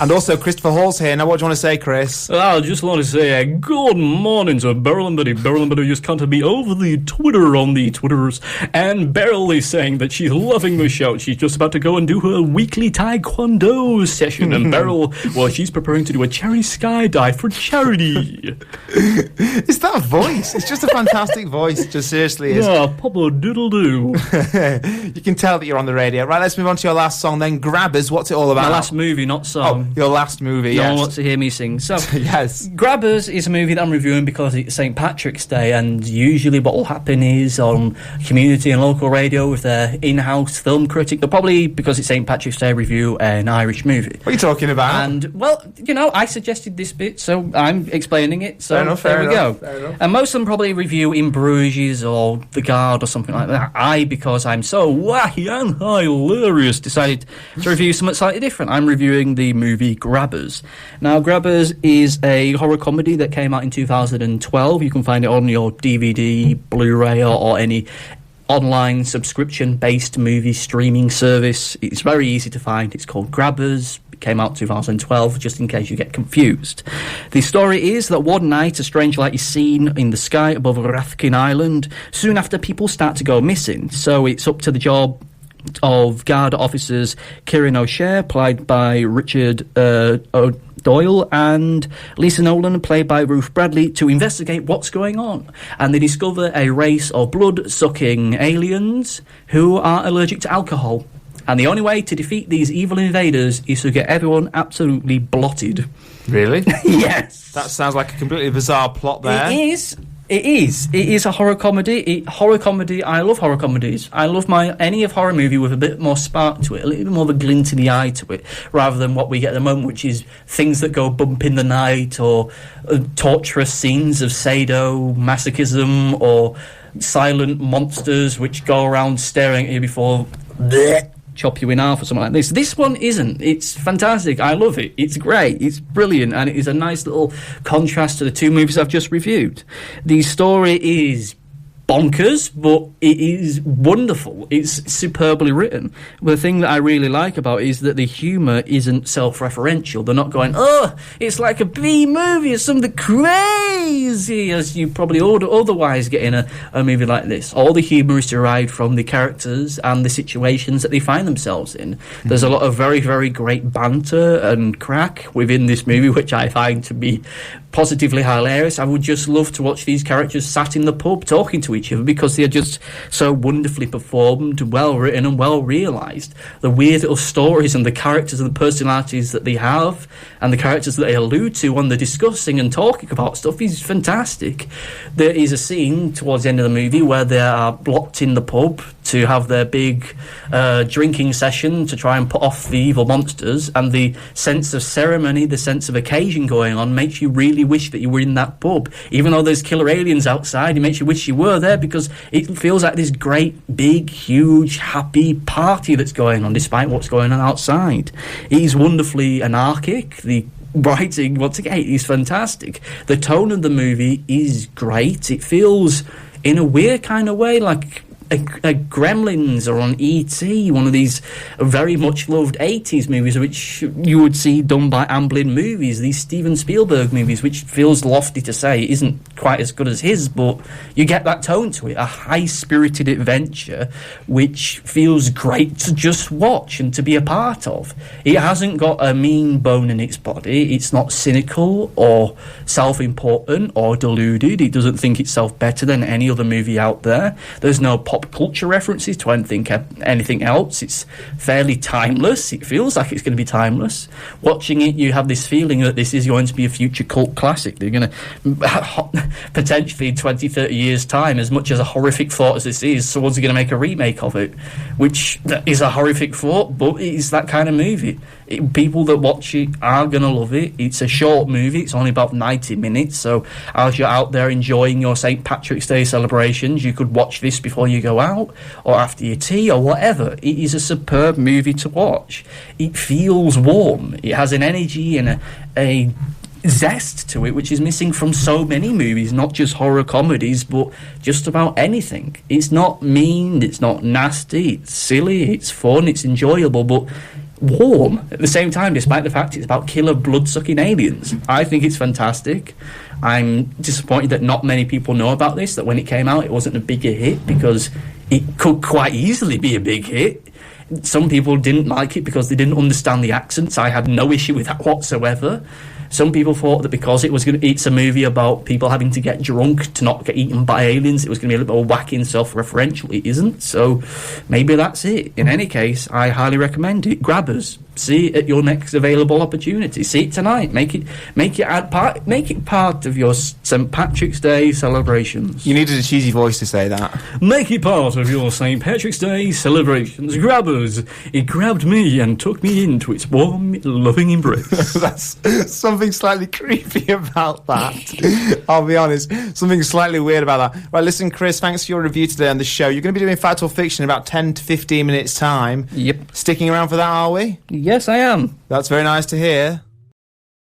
And also Christopher Hall's here. Now, what do you want to say, Chris? I just want to say good morning to Beryl and Betty. Beryl and Betty just contacted me over the Twitter on the Twitters, and Beryl is saying that she's loving the show. She's just about to go and do her weekly Taekwondo session, and Beryl, well, she's preparing to do a cherry skydive for charity. It's that voice. It's just a fantastic voice. Just seriously is. Yeah, Papa Diddle Do. You can tell that you're on the radio. Right, let's move on to your last song then. Grabbers, what's it all about? My last movie, not song. Oh, your last movie, No yes. one wants to hear me sing. So, yes. Grabbers is a movie that I'm reviewing because it's St. Patrick's Day, and usually what will happen is on community and local radio with their in-house film critic, they'll probably, because it's St. Patrick's Day, review an Irish movie. What are you talking about? And, well, you know, I suggested this bit, so I'm explaining it, so fair enough. And most of them probably review In Bruges or The Garda or something like that. Because I'm so wacky and hilarious, decided to review something slightly different. I'm reviewing the movie Grabbers. Now, Grabbers is a horror comedy that came out in 2012. You can find it on your DVD, Blu-ray, or any online subscription-based movie streaming service. It's very easy to find. It's called Grabbers. It came out 2012, just in case you get confused. The story is that one night, a strange light is seen in the sky above Rathkin Island. Soon after, people start to go missing. So it's up to the job of Garda officers Kieran O'Shea, played by Richard Doyle, and Lisa Nolan, played by Ruth Bradley, to investigate what's going on. And they discover a race of blood-sucking aliens who are allergic to alcohol. And the only way to defeat these evil invaders is to get everyone absolutely blotted. Really? Yes. That sounds like a completely bizarre plot there. It is. It is a horror comedy. I love horror comedies. I love any of horror movie with a bit more spark to it, a little bit more of a glint in the eye to it, rather than what we get at the moment, which is things that go bump in the night, or torturous scenes of sadomasochism, or silent monsters which go around staring at you before chop you in half or something like this. This one isn't. It's fantastic. I love it. It's great. It's brilliant, and it is a nice little contrast to the two movies I've just reviewed. The story is bonkers, but it is wonderful. It's superbly written. The thing that I really like about it is that the humour isn't self-referential. They're not going, oh, it's like a B movie or something crazy, as you probably would otherwise get in a movie like this. All the humour is derived from the characters and the situations that they find themselves in. There's a lot of very, very great banter and crack within this movie, which I find to be positively hilarious. I would just love to watch these characters sat in the pub talking to each other, because they're just so wonderfully performed, well written and well realised. The weird little stories and the characters and the personalities that they have, and the characters that they allude to when they're discussing and talking about stuff, is fantastic. There is a scene towards the end of the movie where they are blocked in the pub to have their big drinking session to try and put off the evil monsters, and the sense of ceremony, the sense of occasion going on, makes you really wish that you were in that pub. Even though there's killer aliens outside, it makes you wish you were there, because it feels like this great, big, huge, happy party that's going on, despite what's going on outside. It is wonderfully anarchic. The writing, once again, is fantastic. The tone of the movie is great. It feels, in a weird kind of way, like a Gremlins or on E.T., one of these very much loved 80s movies which you would see done by Amblin Movies, these Steven Spielberg movies, which feels lofty to say isn't quite as good as his, but you get that tone to it, a high-spirited adventure which feels great to just watch and to be a part of. It hasn't got a mean bone in its body. It's not cynical or self-important or deluded. It doesn't think itself better than any other movie out there. There's no pop culture references to anything else. It's fairly timeless. It feels like it's going to be timeless. Watching it, you have this feeling that this is going to be a future cult classic. They're going to potentially in 20, 30 years' time, as much as a horrific thought as this is, someone's going to make a remake of it, which is a horrific thought, but it is that kind of movie. People that watch it are going to love it. It's a short movie. It's only about 90 minutes, so as you're out there enjoying your St. Patrick's Day celebrations, you could watch this before you go out, or after your tea, or whatever. It is a superb movie to watch. It feels warm. It has an energy and a zest to it which is missing from so many movies, not just horror comedies, but just about anything. It's not mean, it's not nasty, it's silly, it's fun, it's enjoyable, but warm at the same time, despite the fact it's about killer blood-sucking aliens. I think it's fantastic. I'm disappointed that not many people know about this, that when it came out it wasn't a bigger hit, because it could quite easily be a big hit. Some people didn't like it because they didn't understand the accents. I had no issue with that whatsoever. Some people thought that because it's a movie about people having to get drunk to not get eaten by aliens, it was going to be a little bit wacky and self-referential. It isn't, so maybe that's it. In any case, I highly recommend it. Grabbers, see it at your next available opportunity. See it tonight. Make it part of your St. Patrick's Day celebrations. You needed a cheesy voice to say that. Make it part of your St. Patrick's Day celebrations. Grabbers, it grabbed me and took me into its warm, loving embrace. That's something slightly creepy about that. I'll be honest. Something slightly weird about that. Right, listen, Chris, thanks for your review today on the show. You're going to be doing Fact or Fiction in about 10 to 15 minutes' time. Yep. Sticking around for that, are we? Yes, I am. That's very nice to hear.